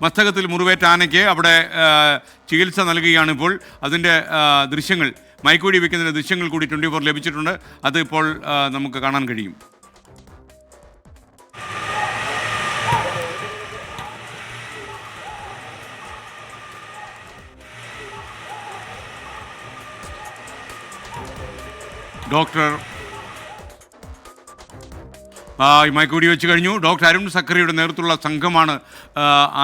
മസ്തകത്തിൽ മുറിവേറ്റ ആനയ്ക്ക് അവിടെ ചികിത്സ നൽകുകയാണ് ഇപ്പോൾ. അതിൻ്റെ ദൃശ്യങ്ങൾ, മയക്കുവെടി വെക്കുന്നതിൻ്റെ ദൃശ്യങ്ങൾ കൂടി 24 ലഭിച്ചിട്ടുണ്ട്. അത് ഇപ്പോൾ നമുക്ക് കാണാൻ കഴിയും. ഡോക്ടർ മയക്കുവെടി വെച്ച് കഴിഞ്ഞു. ഡോക്ടർ അരുൺ സക്കറിയുടെ നേതൃത്വത്തിലുള്ള സംഘമാണ്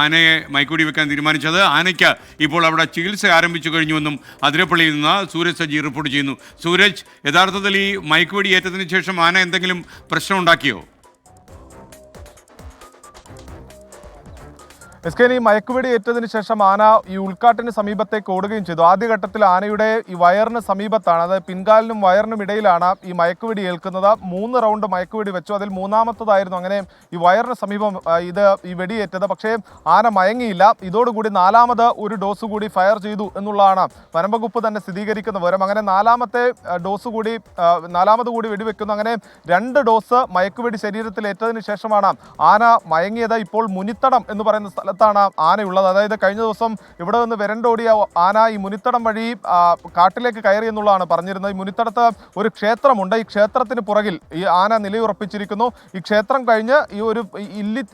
ആനയെ മയക്കുവെടി വെക്കാൻ തീരുമാനിച്ചത്. ആനയ്ക്ക് ഇപ്പോൾ അവിടെ ചികിത്സ ആരംഭിച്ചു കഴിഞ്ഞുവെന്നും അതിരപ്പള്ളിയിൽ നിന്ന് സൂരജ് സജി റിപ്പോർട്ട് ചെയ്യുന്നു. സൂരജ്, യഥാർത്ഥത്തിൽ ഈ മയക്കുവെടി ഏറ്റതിന് ശേഷം ആന എന്തെങ്കിലും പ്രശ്നം ഉണ്ടാക്കിയോ? ഈ മയക്കുവെടി ഏറ്റതിന് ശേഷം ആന ഈ ഉൾക്കാട്ടിന് സമീപത്തേക്ക് ഓടുകയും ചെയ്തു. ആദ്യഘട്ടത്തിൽ ആനയുടെ ഈ വയറിന് സമീപത്താണ്, അതായത് പിൻകാലിനും വയറിനും ഇടയിലാണ് ഈ മയക്കുവെടി ഏൽക്കുന്നത്. 3 റൗണ്ട് മയക്കുവെടി വെച്ചു. അതിൽ മൂന്നാമത്തതായിരുന്നു അങ്ങനെ ഈ വയറിന് സമീപം ഈ വെടിയേറ്റത്. പക്ഷേ ആന മയങ്ങിയില്ല. ഇതോടുകൂടി 4ാമത് ഒരു ഡോസ് കൂടി ഫയർ ചെയ്തു എന്നുള്ളതാണ് വനംവകുപ്പ് തന്നെ സ്ഥിരീകരിക്കുന്ന വിവരം. അങ്ങനെ 4ാമത് കൂടി വെടിവെക്കുന്നു. അങ്ങനെ 2 ഡോസ് മയക്കുവെടി ശരീരത്തിൽ ഏറ്റതിന് ശേഷമാണ് ആന മയങ്ങിയത്. ഇപ്പോൾ മുനിത്തടം എന്ന് പറയുന്ന സ്ഥലത്താണ് ആനയുള്ളത്. അതായത് കഴിഞ്ഞ ദിവസം ഇവിടെ നിന്ന് വിരണ്ടോടിയ ആന ഈ മുനിത്തടം വഴി കാട്ടിലേക്ക് കയറി എന്നുള്ളതാണ് പറഞ്ഞിരുന്നത്. ഈ മുനിത്തടത്ത് ഒരു ക്ഷേത്രമുണ്ട്. ഈ ക്ഷേത്രത്തിന് പുറകിൽ ഈ ആന നിലയുറപ്പിച്ചിരിക്കുന്നു. ഈ ക്ഷേത്രം കഴിഞ്ഞ് ഈ ഒരു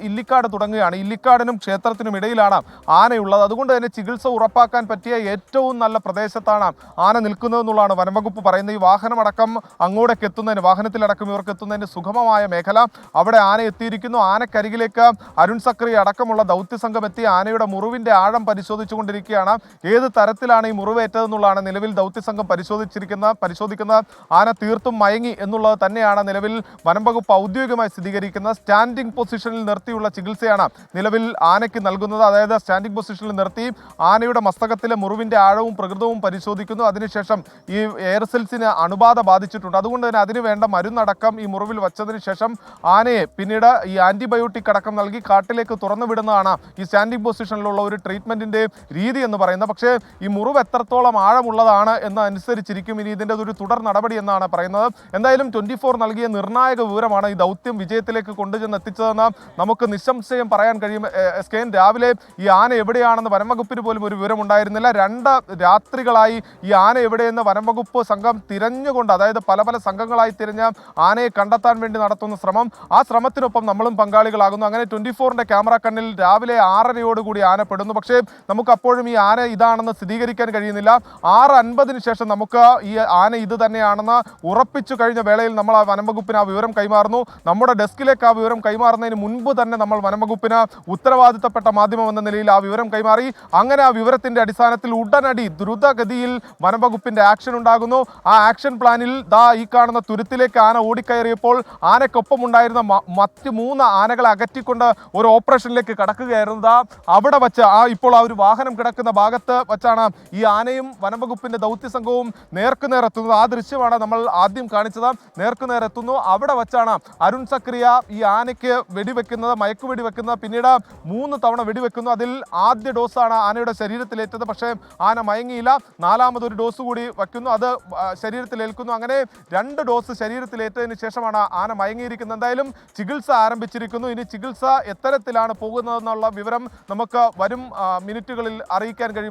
ഇല്ലിക്കാട് തുടങ്ങുകയാണ്. ഇല്ലിക്കാടിനും ക്ഷേത്രത്തിനും ഇടയിലാണ് ആനയുള്ളത്. അതുകൊണ്ട് തന്നെ ചികിത്സ ഉറപ്പാക്കാൻ പറ്റിയ ഏറ്റവും നല്ല പ്രദേശത്താണ് ആന നിൽക്കുന്നതെന്നുള്ളതാണ് വനംവകുപ്പ് പറയുന്നത്. ഈ വാഹനമടക്കം അങ്ങോട്ടേക്ക് എത്തുന്നതിന്, വാഹനത്തിലടക്കം ഇവർക്ക് എത്തുന്നതിന് സുഗമമായ മേഖല, അവിടെ ആന എത്തിയിരിക്കുന്നു. ആനക്കരികിലേക്ക് അരുൺ സക്രി അടക്കമുള്ള ദൗത്യസംഘം എത്തി ആനയുടെ മുറിവിന്റെ ആഴം പരിശോധിച്ചുകൊണ്ടിരിക്കുകയാണ്. ഏത് തരത്തിലാണ് ഈ മുറിവേറ്റതെന്നുള്ളതാണ് നിലവിൽ ദൗത്യസംഘം പരിശോധിക്കുന്നത്. ആന തീർത്തും മയങ്ങി എന്നുള്ളത് തന്നെയാണ് നിലവിൽ വനംവകുപ്പ് ഔദ്യോഗികമായി സ്ഥിരീകരിക്കുന്നത്. സ്റ്റാൻഡിംഗ് പൊസിഷനിൽ നിർത്തിയുള്ള ചികിത്സയാണ് നിലവിൽ ആനയ്ക്ക് നൽകുന്നത്. അതായത് സ്റ്റാൻഡിംഗ് പൊസിഷനിൽ നിർത്തി ആനയുടെ മസ്തകത്തിലെ മുറിവിന്റെ ആഴവും പ്രകൃതവും പരിശോധിക്കുന്നു. അതിനുശേഷം ഈ എയർ സെൽസിന് അണുബാധ ബാധിച്ചിട്ടുണ്ട്. അതുകൊണ്ട് തന്നെ അതിന് വേണ്ട മരുന്നടക്കം ഈ മുറിവിൽ വച്ചതിന് ശേഷം ആനയെ പിന്നീട് ഈ ആന്റിബയോട്ടിക് അടക്കം നൽകി കാട്ടിലേക്ക് തുറന്നുവിടുന്നതാണ് ഈ സ്റ്റാൻഡിംഗ് പൊസിഷനിലുള്ള ഒരു ട്രീറ്റ്മെന്റിന്റെ രീതി എന്ന് പറയുന്നത്. പക്ഷേ ഈ മുറിവ് എത്രത്തോളം ആഴമുള്ളതാണ് എന്നനുസരിച്ചിരിക്കും ഇനി ഇതിൻ്റെ ഒരു തുടർ നടപടി എന്നാണ് പറയുന്നത്. എന്തായാലും 24 നൽകിയ നിർണായക വിവരമാണ് ഈ ദൗത്യം വിജയത്തിലേക്ക് കൊണ്ടുചെന്ന് എത്തിച്ചതെന്ന് നമുക്ക് നിസ്സംശയം പറയാൻ കഴിയും. രാവിലെ ഈ ആന എവിടെയാണെന്ന് വനംവകുപ്പിന് പോലും ഒരു വിവരം ഉണ്ടായിരുന്നില്ല. 2 രാത്രികളായി ഈ ആന എവിടെയെന്ന് വനംവകുപ്പ് സംഘം തിരഞ്ഞുകൊണ്ട്, അതായത് പല സംഘങ്ങളായി തിരഞ്ഞ് ആനയെ കണ്ടെത്താൻ വേണ്ടി നടത്തുന്ന ശ്രമം, ആ ശ്രമത്തിനൊപ്പം നമ്മളും പങ്കാളികളാകുന്നു. അങ്ങനെ 24ന്റെ ക്യാമറ കണ്ണിൽ രാവിലെ 6:30 ആന പെടുന്നു. പക്ഷേ നമുക്ക് അപ്പോഴും ഈ ആന ഇതാണെന്ന് സ്ഥിരീകരിക്കാൻ കഴിയുന്നില്ല. 6:50 ശേഷം നമുക്ക് ഈ ആന ഇത് തന്നെയാണെന്ന് ഉറപ്പിച്ചു കഴിഞ്ഞ വേളയിൽ നമ്മൾ ആ വനംവകുപ്പിന് ആ വിവരം കൈമാറുന്നു. നമ്മുടെ ഡെസ്കിലേക്ക് ആ വിവരം കൈമാറുന്നതിന് മുൻപ് തന്നെ നമ്മൾ വനംവകുപ്പിന് ഉത്തരവാദിത്തപ്പെട്ട മാധ്യമം എന്ന നിലയിൽ ആ വിവരം കൈമാറി. അങ്ങനെ ആ വിവരത്തിന്റെ അടിസ്ഥാനത്തിൽ ഉടനടി ദ്രുതഗതിയിൽ വനംവകുപ്പിന്റെ ആക്ഷൻ ഉണ്ടാകുന്നു. ആ ആക്ഷൻ പ്ലാനിൽ ഈ കാണുന്ന തുരുത്തിലേക്ക് ആന ഓടിക്കയറിയപ്പോൾ ആനയ്ക്കൊപ്പം ഉണ്ടായിരുന്ന മറ്റ് 3 ആനകളെ അകറ്റിക്കൊണ്ട് ഒരു ഓപ്പറേഷനിലേക്ക് കടക്കുകയായിരുന്നു. അവിടെ വച്ച് ഇപ്പോൾ ആ ഒരു വാഹനം കിടക്കുന്ന ഭാഗത്ത് വച്ചാണ് ഈ ആനയും വനംവകുപ്പിന്റെ ദൗത്യസംഘവും നേർക്കുനേർ എത്തുന്നത്. ആ ദൃശ്യമാണ് നമ്മൾ ആദ്യം കാണിച്ചത്. നേർക്കുനേർ എത്തുന്നു. അവിടെ വച്ചാണ് അരുൺ സക്രിയ ഈ ആനയ്ക്ക് വെടിവെക്കുന്നത്, മയക്കുവെടി വെക്കുന്നത്. പിന്നീട് 3 തവണ വെടിവെക്കുന്നു. അതിൽ ആദ്യ ഡോസാണ് ആനയുടെ ശരീരത്തിലേറ്റത്. പക്ഷേ ആന മയങ്ങിയില്ല. 4ാമതൊരു ഡോസ് കൂടി വയ്ക്കുന്നു. അത് ശരീരത്തിലേൽക്കുന്നു. അങ്ങനെ 2 ഡോസ് ശരീരത്തിലേറ്റതിന് ശേഷമാണ് ആന മയങ്ങിയിരിക്കുന്നത്. എന്തായാലും ചികിത്സ ആരംഭിച്ചിരിക്കുന്നു. ഇനി ചികിത്സ എത്തരത്തിലാണ് പോകുന്നതെന്നുള്ള വിവരം നമുക്ക് വരും മിനിറ്റുകളിൽ അറിയിക്കാൻ കഴിയും.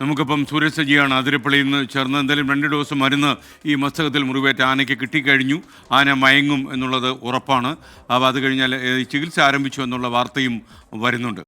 നമുക്കിപ്പം സൂരജ് സജിയാണ് അതിരപ്പള്ളിയിൽ നിന്ന് ചേർന്ന്. എന്തായാലും 2 ഡോസ് മരുന്ന് ഈ മസ്തകത്തിൽ മുറിവേറ്റ ആനയ്ക്ക് കിട്ടിക്കഴിഞ്ഞു. ആന മയങ്ങും എന്നുള്ളത് ഉറപ്പാണ്. അപ്പോൾ അത് കഴിഞ്ഞാൽ ചികിത്സ ആരംഭിച്ചു എന്നുള്ള വാർത്തയും വരുന്നുണ്ട്.